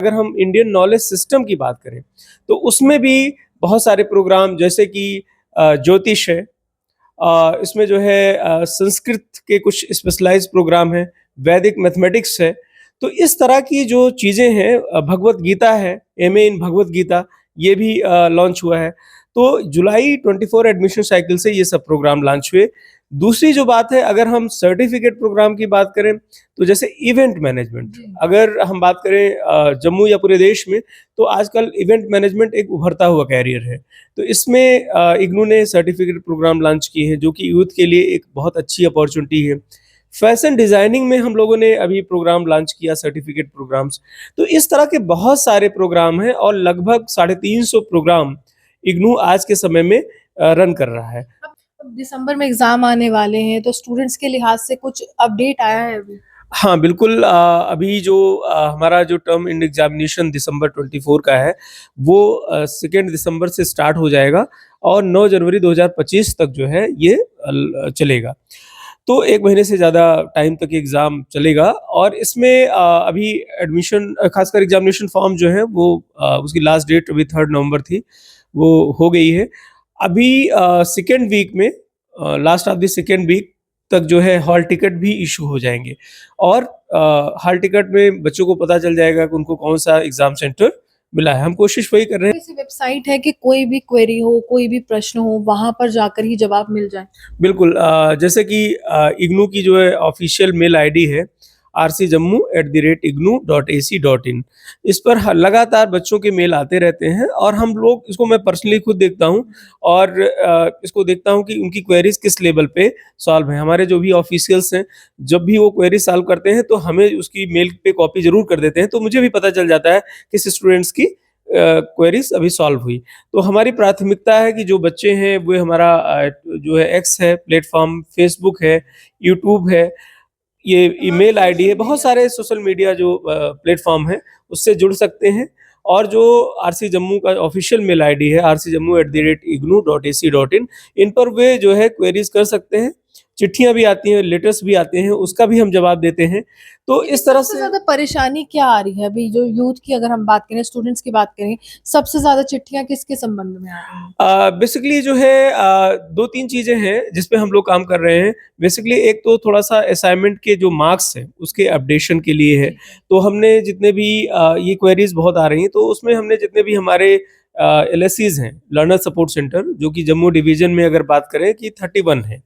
अगर हम Indian knowledge system की बात करें तो उसमें भी बहुत सारे प्रोग्राम जैसे कि ज्योतिष है, इसमें जो है संस्कृत के कुछ स्पेशलाइज्ड प्रोग्राम हैं, वैदिक मैथमेटिक्स है। तो इस तरह की जो चीज़ें हैं, भगवत गीता है, एमए इन भगवत गीता, ये भी लॉन्च हुआ है। तो जुलाई 24 एडमिशन साइकिल से ये सब प्रोग्राम लॉन्च हुए। दूसरी जो बात है, अगर हम सर्टिफिकेट प्रोग्राम की बात करें तो जैसे इवेंट मैनेजमेंट, अगर हम बात करें जम्मू या पूरे देश में, तो आजकल इवेंट मैनेजमेंट एक उभरता हुआ कैरियर है। तो इसमें इग्नू ने सर्टिफिकेट प्रोग्राम लॉन्च किए हैं जो कि यूथ के लिए एक बहुत अच्छी अपॉर्चुनिटी है। फैशन डिज़ाइनिंग में हम लोगों ने अभी प्रोग्राम लॉन्च किया, सर्टिफिकेट प्रोग्राम्स। तो इस तरह के बहुत सारे प्रोग्राम हैं और लगभग 350 प्रोग्राम इग्नू आज के समय में रन कर रहा है। अब दिसंबर में एग्जाम आने वाले हैं, तो स्टूडेंट्स के लिहाज से कुछ अपडेट आया है अभी? हाँ, बिल्कुल। अभी जो हमारा जो टर्म एंड एग्ज़ामिनेशन दिसंबर 24 का है, वो 2 दिसंबर से स्टार्ट हो जाएगा और 9 जनवरी 2025 तक जो है ये चलेगा। तो 1 महीने से ज़्यादा टाइम तक ये एग्ज़ाम चलेगा और इसमें अभी एडमिशन, खासकर एग्ज़ामिनेशन फॉर्म जो है वो उसकी लास्ट डेट अभी 3 नवंबर थी, वो हो गई है। अभी सेकंड वीक में, last of the second week तक जो है हॉल टिकट भी इश्यू हो जाएँगे और हॉल टिकट में बच्चों को पता चल जाएगा कि उनको कौन-सा एग्ज़ाम सेंटर मिला है। हम कोशिश वही कर रहे हैं। ऐसी वेबसाइट है कि कोई भी क्वेरी हो, कोई भी प्रश्न हो, वहां पर जाकर ही जवाब मिल जाए? बिल्कुल। जैसे कि इग्नू की जो है ऑफ़िशियल मेल आईडी है rcjammu@ignu.ac.in। इस पर लगातार बच्चों के मेल आते रहते हैं और हम लोग इसको, मैं पर्सनली खुद देखता हूँ और इसको देखता हूँ कि उनकी क्वेरीज़ किस लेवल पे सॉल्व हैं। हमारे जो भी ऑफ़िशियल्स हैं, जब भी वो क्वेरी सॉल्व करते हैं तो हमें उसकी मेल पे कॉपी ज़रूर कर देते हैं, तो मुझे भी पता चल जाता है किस स्टूडेंट्स की क्वेरीज़ अभी सॉल्व हुई। तो हमारी प्राथमिकता है कि जो बच्चे हैं वो हमारा जो है एक्स है प्लेटफ़ॉर्म, फ़ेसबुक है, यूट्यूब है, ये ईमेल आईडी है, बहुत सारे सोशल मीडिया जो प्लेटफ़ॉर्म हैं, उससे जुड़ सकते हैं। और जो आरसी जम्मू का ऑफ़िशियल मेल आईडी है rcjammu@ignu.ac.in, इन पर वे जो है क्वेरीज़ कर सकते हैं। चिट्ठियाँ भी आती हैं, लेटर्स भी आते हैं, उसका भी हम जवाब देते हैं। तो इस तरह सबसे से ज्यादा परेशानी क्या आ रही है अभी जो यूथ की, अगर हम बात करें, स्टूडेंट्स की बात करें, सबसे ज्यादा चिट्ठियां किसके संबंध में आ रही हैं? बेसिकली जो है 2-3 चीज़ें हैं जिस पे हम लोग काम कर रहे हैं। बेसिकली एक तो थोड़ा-सा असाइनमेंट के जो मार्क्स हैं, उसके अपडेशन के लिए है। तो हमने जितने भी ये क्वेरीज़ बहुत आ रही हैं, तो उसमें हमने जितने भी हमारे एलएससीज़ हैं, लर्नर सपोर्ट सेंटर, जो कि जम्मू डिवीज़न में अगर बात करें कि 31 हैं।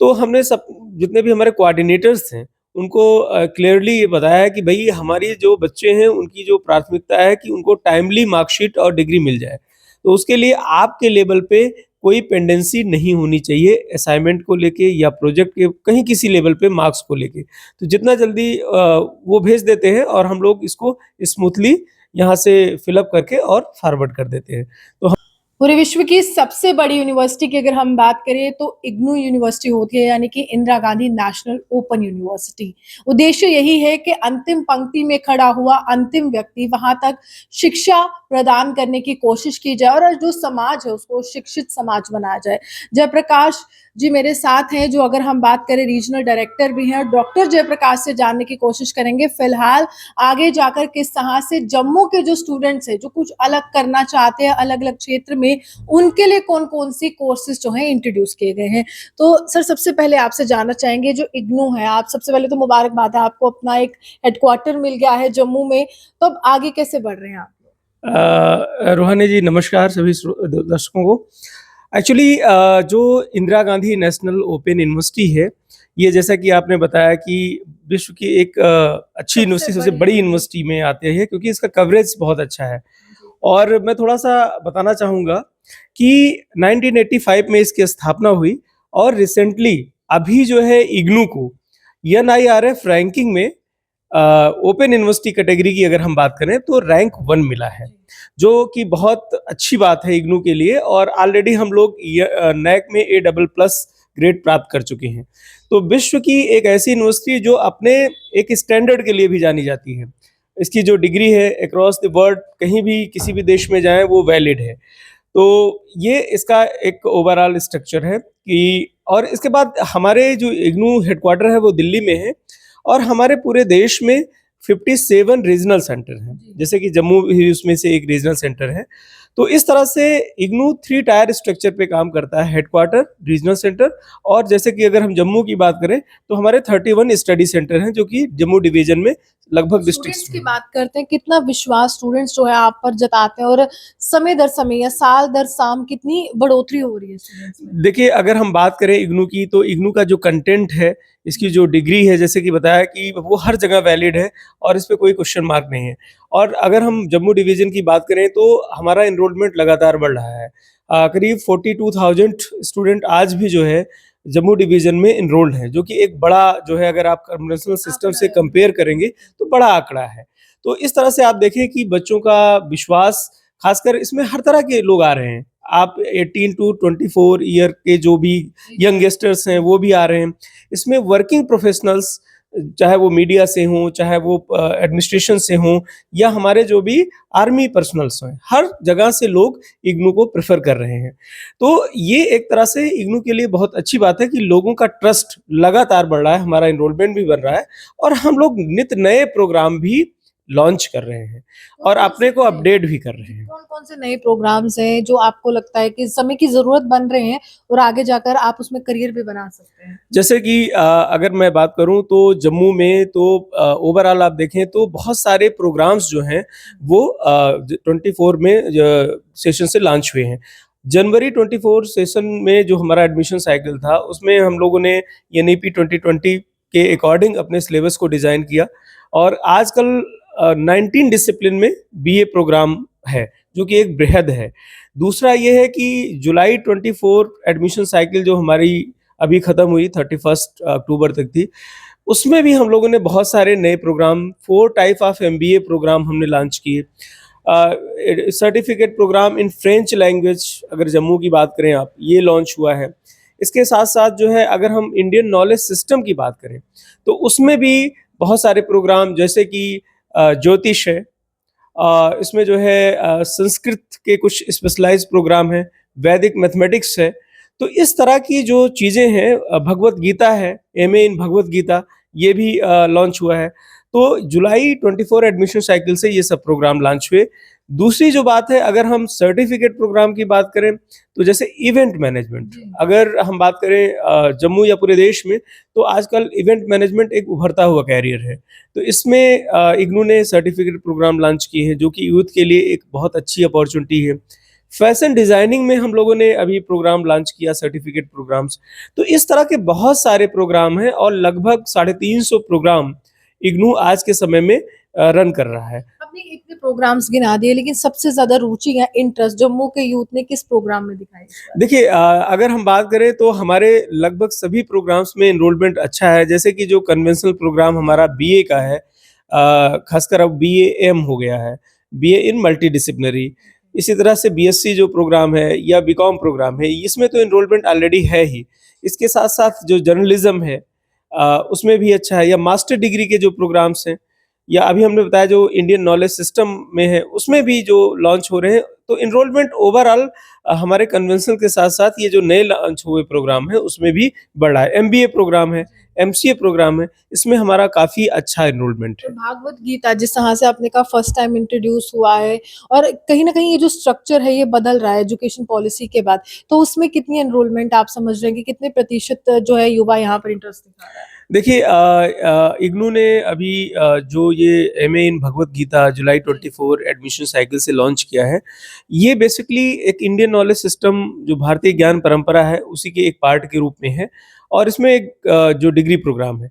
तो हमने सब जितने भी हमारे कोऑर्डिनेटर्स हैं, उनको क्लियरली ये बताया है कि भई हमारी जो बच्चे हैं, उनकी जो प्राथमिकता है कि उनको टाइमली मार्कशीट और डिग्री मिल जाए। तो उसके लिए आपके लेवल पे कोई पेंडेंसी नहीं होनी चाहिए असाइनमेंट को लेके या प्रोजेक्ट के कहीं किसी लेवल पे मार्क्स को लेके। तो जितना जल्दी वो भेज देते हैं और हम लोग इसको स्मूथली यहाँ से फिल अप करके और फॉरवर्ड कर देते हैं। तो पूरे विश्व की सबसे बड़ी यूनिवर्सिटी की अगर हम बात करें तो इग्नू यूनिवर्सिटी होती है, यानी कि Indira Gandhi national open university. उद्देश्य यही है कि अंतिम पंक्ति में खड़ा हुआ अंतिम व्यक्ति वहां तक शिक्षा प्रदान करने की कोशिश की जाए और जो समाज है उसको शिक्षित समाज बनाया जाए। जयप्रकाश जी मेरे साथ हैं, जो अगर हम बात करें रीजनल डायरेक्टर भी हैं, और डॉक्टर जयप्रकाश से जानने की कोशिश करेंगे फिलहाल आगे जाकर किस तरह से जम्मू के जो स्टूडेंट्स हैं जो कुछ अलग करना चाहते हैं अलग अलग क्षेत्र में, उनके लिए कौन कौन सी कोर्सेज जो हैं इंट्रोड्यूस किए गए हैं। तो सर, सबसे पहले आपसे जानना चाहेंगे, जो इग्नू है, आप सबसे पहले तो मुबारकबाद है, आपको अपना एक हेडक्वार्टर मिल गया है जम्मू में, तो अब आगे कैसे बढ़ रहे हैं आप? रोहानी जी नमस्कार सभी दर्शकों को। एक्चुअली जो Indira Gandhi national open university है, ये जैसा कि आपने बताया कि विश्व की एक अच्छी यूनिवर्सिटी, सबसे बड़ी यूनिवर्सिटी में आते हैं क्योंकि इसका कवरेज बहुत अच्छा है। और मैं थोड़ा-सा बताना चाहूँगा कि 1985 में इसकी स्थापना हुई और रिसेंटली अभी जो है इग्नू को एनआईआरएफ रैंकिंग में ओपन यूनिवर्सिटी कैटेगरी की अगर हम बात करें तो रैंक 1 मिला है, जो कि बहुत अच्छी बात है इग्नू के लिए। और ऑलरेडी हम लोग नैक में ए डबल प्लस ग्रेड प्राप्त कर चुके हैं। तो विश्व की एक ऐसी यूनिवर्सिटी जो अपने एक स्टैंडर्ड के लिए भी जानी जाती है। इसकी जो डिग्री है अक्रॉस द वर्ल्ड कहीं भी किसी भी देश में जाएँ वो वैलिड है। तो ये इसका एक ओवरऑल स्ट्रक्चर है कि, और इसके बाद हमारे जो इग्नू हेडक्वार्टर है वो दिल्ली में है और हमारे पूरे देश में 57 रीजनल सेंटर हैं, जी। जैसे कि जम्मू भी उसमें से एक रीजनल सेंटर है। तो इस तरह से इग्नू 3 टायर स्ट्रक्चर पे काम करता है, हेडक्वार्टर, रीजनल सेंटर, और जैसे कि अगर हम जम्मू की बात करें तो हमारे 31 स्टडी सेंटर हैं जो कि जम्मू डिवीजन में लगभग डिस्ट्रिक्ट्स स्टूडेंट्स में की हैं। बात करते हैं, कितना विश्वास स्टूडेंट्स जो है आप पर जताते हैं और समय दर समय या साल दर साल कितनी बढ़ोतरी हो रही है स्टूडेंट्स में? देखिए, अगर हम बात करें इग्नू की, तो इग्नू का जो कंटेंट है, इसकी जो डिग्री है, जैसे कि बताया कि वो हर जगह वैलिड है और इस पे कोई क्वेश्चन मार्क नहीं है। और अगर हम जम्मू डिवीज़न की बात करें तो हमारा एनरोलमेंट लगातार बढ़ रहा है। करीब 42,000 स्टूडेंट आज भी जो है जम्मू डिवीज़न में एनरोल्ड हैं, जो कि एक बड़ा जो है, अगर आप कन्वेंशनल सिस्टम आंकड़ा से है। कंपेयर करेंगे तो बड़ा आंकड़ा है। तो इस तरह से आप देखें कि बच्चों का विश्वास, खासकर इसमें हर तरह के लोग आ रहे हैं। आप 18 टू 24 ईयर के जो भी यंगस्टर्स हैं वो भी आ रहे हैं। इसमें वर्किंग प्रोफेशनल्स, चाहे वो मीडिया से हों, चाहे वो एडमिनिस्ट्रेशन से हों, या हमारे जो भी आर्मी पर्सनल्स हैं, हर जगह से लोग इग्नू को प्रेफ़र कर रहे हैं। तो ये एक तरह से इग्नू के लिए बहुत अच्छी बात है कि लोगों का ट्रस्ट लगातार बढ़ रहा है, हमारा एनरोलमेंट भी बढ़ रहा है और हम लोग नित नए प्रोग्राम भी लॉन्च कर रहे हैं और कौन-कौन अपने से को नए अपडेट भी कर रहे हैं। कौन-कौन से नए प्रोग्राम्स हैं जो आपको लगता है कि समय की ज़रूरत बन रहे हैं और आगे जाकर आप उसमें करियर भी बना सकते हैं? जैसे कि अगर मैं बात करूँ तो जम्मू में तो ओवरऑल आप देखें तो बहुत सारे प्रोग्राम्स जो हैं वो 24 में सेशन से लॉन्च हुए हैं। जनवरी 24 सेशन में जो हमारा एडमिशन साइकिल था उसमें हम लोगों ने एनईपी 2020 के अकॉर्डिंग अपने सिलेबस को डिज़ाइन किया और आजकल 19 डिसिप्लिन में बीए प्रोग्राम है, जो कि एक बृहद है। दूसरा ये है कि जुलाई 24 एडमिशन साइकिल जो हमारी अभी ख़त्म हुई, 31 अक्टूबर तक थी, उसमें भी हम लोगों ने बहुत सारे नए programme, 4 type of MBA programme हमने लॉन्च किए। Certificate programme in French language, अगर जम्मू की बात करें आप, ये लॉन्च हुआ है। इसके साथ-साथ जो है, अगर हम इंडियन नॉलेज सिस्टम की बात करें, तो उसमें भी बहुत सारे प्रोग्राम, जैसे कि ज्योतिष है, इसमें जो है संस्कृत के कुछ स्पेशलाइज़्ड प्रोग्राम हैं, वैदिक मैथमेटिक्स है। तो इस तरह की जो चीज़ें हैं, भगवत गीता है, एमए इन भगवत गीता, ये भी लॉन्च हुआ है। तो जुलाई 24 एडमिशन साइकिल से ये सब प्रोग्राम लॉन्च हुए। दूसरी जो बात है, अगर हम सर्टिफिकेट प्रोग्राम की बात करें, तो जैसे इवेंट मैनेजमेंट, जी। अगर हम बात करें जम्मू या पूरे देश में, तो आजकल इवेंट मैनेजमेंट एक उभरता हुआ कैरियर है। तो इसमें इग्नू ने सर्टिफिकेट प्रोग्राम लॉन्च किए हैं, जो कि यूथ के लिए एक बहुत अच्छी अपॉर्चुनिटी है। फैशन डिज़ाइनिंग में हम लोगों ने अभी प्रोग्राम लॉन्च किया, सर्टिफिकेट प्रोग्राम्स। तो इस तरह के बहुत सारे प्रोग्राम हैं और लगभग 350 प्रोग्राम इग्नू आज के समय में रन कर रहा है। आपने इतने प्रोग्राम्स गिना दिए लेकिन सबसे ज़्यादा रुचि या इंटरेस्ट जम्मू के यूथ ने किस प्रोग्राम में दिखाई इस बार? देखिए, अगर हम बात करें तो हमारे लगभग सभी प्रोग्राम्स में एनरोलमेंट अच्छा है। जैसे कि जो कन्वेंशनल प्रोग्राम हमारा बीए का है, खासकर अब बीए एम हो गया है, बीए इन मल्टीडिसिप्लिनरी। इसी तरह से बीएससी जो प्रोग्राम है या बीकॉम प्रोग्राम है, इसमें तो एनरोलमेंट ऑलरेडी है ही। इसके साथ-साथ जो जर्नलिज्म है, उसमें भी अच्छा है, या मास्टर डिग्री के जो प्रोग्राम्स हैं, या अभी हमने बताया जो इंडियन नॉलेज सिस्टम में है, उसमें भी जो लॉन्च हो रहे हैं। तो एनरोलमेंट ओवरऑल हमारे कन्वेंशनल के साथ-साथ ये जो नए लॉन्च हुए प्रोग्राम हैं, उसमें भी बढ़ रहा है। एमबीए प्रोग्राम है, एमसीए प्रोग्राम है, इसमें हमारा काफ़ी अच्छा एनरोलमेंट तो है। भागवत गीता जिस तरह से आपने कहा फर्स्ट टाइम इंट्रोड्यूस हुआ है और कहीं न कहीं ये जो स्ट्रक्चर है ये बदल रहा है एजुकेशन पॉलिसी के बाद, तो उसमें कितनी एनरोलमेंट आप समझ रहे हैं कि कितने प्रतिशत जो है युवा यहाँ पर इंटरेस्ट दिखा रहा है? देखिए, इग्नू ने अभी जो ये MA in Bhagavad Gita July 24 admission cycle से लॉन्च किया है, ये बेसिकली एक इंडियन नॉलेज सिस्टम, जो भारतीय ज्ञान परंपरा है, उसी के एक पार्ट के रूप में है और इसमें एक जो डिग्री प्रोग्राम है।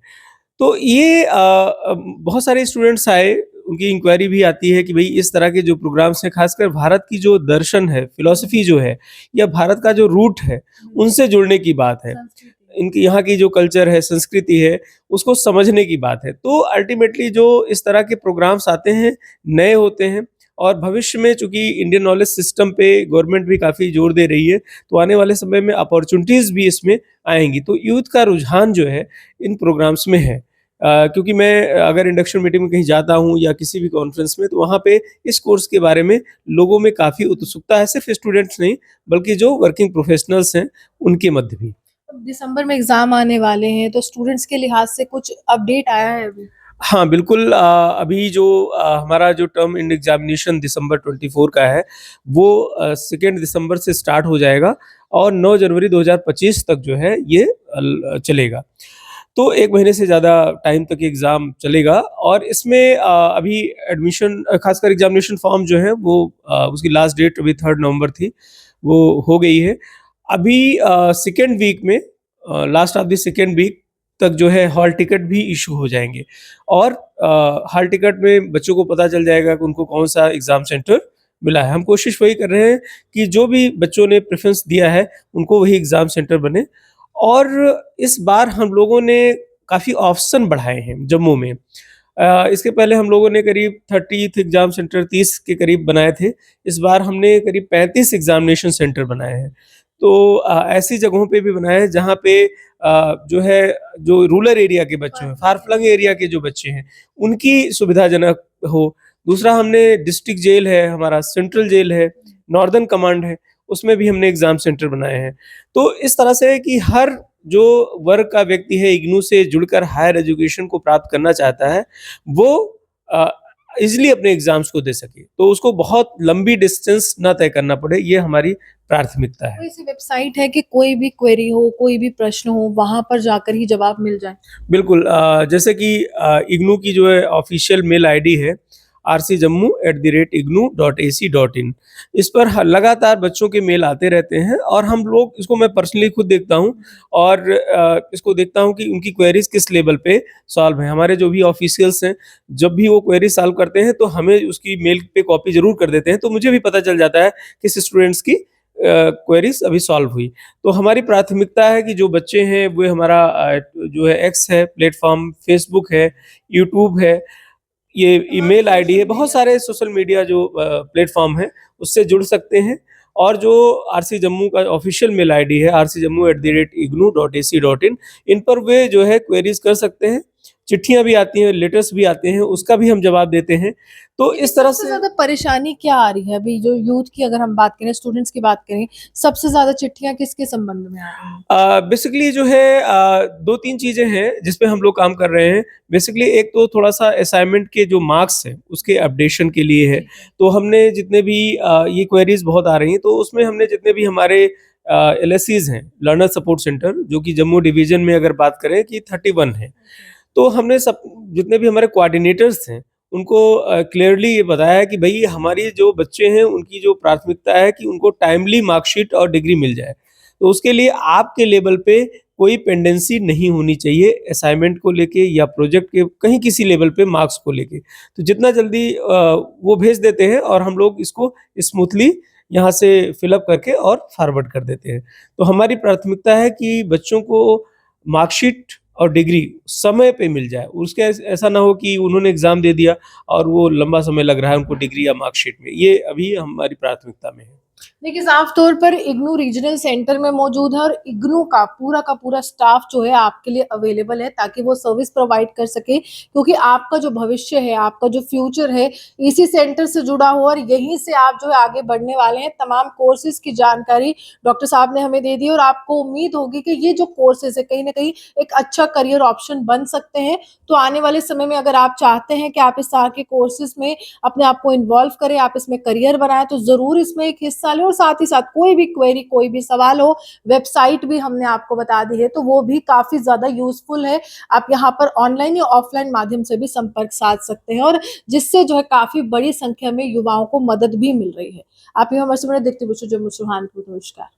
तो ये बहुत सारे स्टूडेंट्स आए, उनकी इंक्वायरी भी आती है कि भई इस तरह के जो प्रोग्राम्स हैं, खासकर भारत की जो दर्शन है, फिलॉसफी जो है, या भारत का जो रूट है, उनसे जुड़ने की बात है। संस्कृति। इनकी यहाँ की जो कल्चर है, संस्कृति है, उसको समझने की बात है। तो अल्टीमेटली जो इस तरह के प्रोग्राम्स आते हैं, नए होते हैं और भविष्य में चूँकि इंडियन नॉलेज सिस्टम पे गवर्नमेंट भी काफ़ी जोर दे रही है, तो आने वाले समय में अपॉर्च्युनिटीज़ भी इसमें आएँगी। तो यूथ का रुझान जो है, इन प्रोग्राम्स में है। क्योंकि मैं अगर इंडक्शन मीटिंग में कहीं जाता हूँ या किसी भी कॉन्फ्रेंस में, तो वहाँ पे इस कोर्स के बारे में लोगों में काफ़ी उत्सुकता है, सिर्फ़ स्टूडेंट्स नहीं, बल्कि जो वर्किंग प्रोफ़ेशनल्स हैं, उनके मध्य भी। अब दिसंबर में एग्ज़ाम आने वाले हैं, तो स्टूडेंट्स के लिहाज से कुछ अपडेट आया है अभी? हाँ, बिल्कुल अभी जो हमारा जो टर्म एंड एग्ज़ामिनेशन दिसंबर 24 का है, वो 2 दिसंबर से स्टार्ट हो जाएगा और 9 जनवरी 2025 तक जो है ये चलेगा। तो 1 महीने से ज़्यादा टाइम तक ये एग्ज़ाम चलेगा और इसमें अभी एडमिशन ख़ासकर एग्ज़ामिनेशन फ़ॉर्म जो है वो उसकी लास्ट डेट अभी 3 नवंबर थी, वो हो गई है। अभी सेकंड वीक में last of the second week तक जो है हॉल टिकट भी इश्यू हो जाएँगे और हॉल टिकट में बच्चों को पता चल जाएगा कि उनको कौन-सा एग्ज़ाम सेंटर मिला है। हम कोशिश वही कर रहे हैं कि जो भी बच्चों ने प्रेफ़रेंस दिया है, उनको वही एग्ज़ाम सेंटर बने और इस बार हम लोगों ने काफ़ी ऑप्शन बढ़ाए हैं जम्मू में। इसके पहले हम लोगों ने करीब 30th एग्ज़ाम सेंटर 30 के करीब बनाए थे। इस बार हमने करीब 35 एग्ज़ामिनेशन सेंटर बनाए हैं। तो ऐसी जगहों पे भी बनाए हैं जहाँ पे जो है जो रूरल एरिया के बच्चे हैं, फार फ्लंग एरिया के जो बच्चे हैं, उनकी सुविधाजनक हो। दूसरा हमने डिस्ट्रिक्ट जेल है, हमारा सेंट्रल जेल है, नॉर्दर्न कमांड है, उसमें भी हमने एग्ज़ाम सेंटर बनाए हैं। तो इस तरह से है कि हर जो वर्ग का व्यक्ति है इग्नू से जुड़कर हायर एजुकेशन को प्राप्त करना चाहता है, वो अ, ईज़िली अपने एग्ज़ाम्स को दे सके। तो उसको बहुत लंबी डिस्टेंस ना तय करना पड़े, ये हमारी प्राथमिकता है। कोई ऐसी वेबसाइट है कि कोई भी क्वेरी हो, कोई भी प्रश्न हो, वहाँ पर जाकर ही जवाब मिल जाए? बिल्कुल जैसे कि इग्नू की जो है ऑफ़िशियल मेल आईडी है rcjammu@ignu.ac.in इस पर लगातार बच्चों के मेल आते रहते हैं और हम लोग इसको मैं पर्सनली खुद देखता हूँ और इसको देखता हूँ कि उनकी क्वेरीज़ किस लेवल पे सॉल्व हैं। हमारे जो भी ऑफ़िशियल्स हैं, जब भी वो क्वेरी सॉल्व करते हैं तो हमें उसकी मेल पे कॉपी ज़रूर कर देते हैं, तो मुझे भी पता चल जाता है किस स्टूडेंट्स की क्वेरीज़ अभी सॉल्व हुई। तो हमारी प्राथमिकता है कि जो बच्चे हैं वो हमारा जो है एक्स है प्लेटफ़ॉर्म, फ़ेसबुक है, यूट्यूब है, ये तमाम ईमेल आईडी सोशल है, बहुत मीडिया सारे सोशल मीडिया जो प्लेटफ़ॉर्म हैं, उससे जुड़ सकते हैं और जो आरसी जम्मू का ऑफ़िशियल मेल आईडी है rcjammu@ignu.ac.in इन पर वे जो है क्वेरीज़ कर सकते हैं। चिट्ठियाँ भी आती हैं, लेटर्स भी आते हैं, उसका भी हम जवाब देते हैं। तो लेकिन इस तरह सबसे से ज़्यादा परेशानी क्या आ रही है अभी जो यूथ की अगर हम बात करें, स्टूडेंट्स की बात करें, सबसे ज़्यादा चिट्ठियाँ किसके संबंध में आ रही हैं? बेसिकली जो है 2-3 चीज़ें हैं जिस पे हम लोग काम कर रहे हैं। बेसिकली एक तो थोड़ा-सा असाइनमेंट के जो मार्क्स हैं, उसके अपडेशन के लिए है। ठीक है। तो हमने जितने भी ये क्वेरीज़ बहुत आ रही हैं, तो उसमें हमने जितने भी हमारे एलएससीज़ हैं, लर्नर सपोर्ट सेंटर, जो कि जम्मू डिवीज़न में अगर बात करें कि 31 हैं। तो हमने सब जितने भी हमारे कोऑर्डिनेटर्स हैं, उनको क्लियरली ये बताया है कि भई हमारी जो बच्चे हैं, उनकी जो प्राथमिकता है कि उनको टाइमली मार्कशीट और डिग्री मिल जाए। तो उसके लिए आपके लेवल पे कोई पेंडेंसी नहीं होनी चाहिए असाइनमेंट को लेके या प्रोजेक्ट के कहीं किसी लेवल पे मार्क्स को लेके। तो जितना जल्दी वो भेज देते हैं और हम लोग इसको स्मूथली यहाँ से फिल अप करके और फॉरवर्ड कर देते हैं। तो हमारी प्राथमिकता है कि बच्चों को मार्कशीट और डिग्री समय पे मिल जाए। उसके ऐसा ना हो कि उन्होंने एग्ज़ाम दे दिया और वो लंबा समय लग रहा है उनको डिग्री या मार्कशीट में। ये अभी हमारी प्राथमिकता में है। देखिए, साफ तौर पर इग्नू रीजनल सेंटर में मौजूद है और इग्नू का पूरा स्टाफ जो है आपके लिए अवेलेबल है ताकि वो सर्विस प्रोवाइड कर सके, क्योंकि आपका जो भविष्य है, आपका जो फ्यूचर है, इसी सेंटर से जुड़ा हुआ और यहीं से आप जो है आगे बढ़ने वाले हैं। तमाम कोर्सेज़ की जानकारी डॉक्टर साहब ने हमें दे दी और आपको उम्मीद होगी कि ये जो कोर्सेज़ है, कहीं न कहीं एक अच्छा करियर ऑप्शन बन सकते हैं। तो आने वाले समय में अगर आप चाहते हैं कि आप इस तरह के कोर्सेज़ में अपने आप को इन्वॉल्व करें, आप इसमें करियर बनाएँ, तो ज़रूर इसमें एक हिस्सा लें और साथ ही साथ कोई भी क्वेरी, कोई भी सवाल हो, वेबसाइट भी हमने आपको बता दी है, तो वो भी काफ़ी ज़्यादा यूज़फुल है। आप यहाँ पर ऑनलाइन या ऑफ़लाइन माध्यम से भी संपर्क साध सकते हैं और जिससे जो है काफ़ी बड़ी संख्या में युवाओं को मदद भी मिल रही है। आप ये हमारे से बड़े देखते हुए जम्मू सुहानपुर। नमस्कार।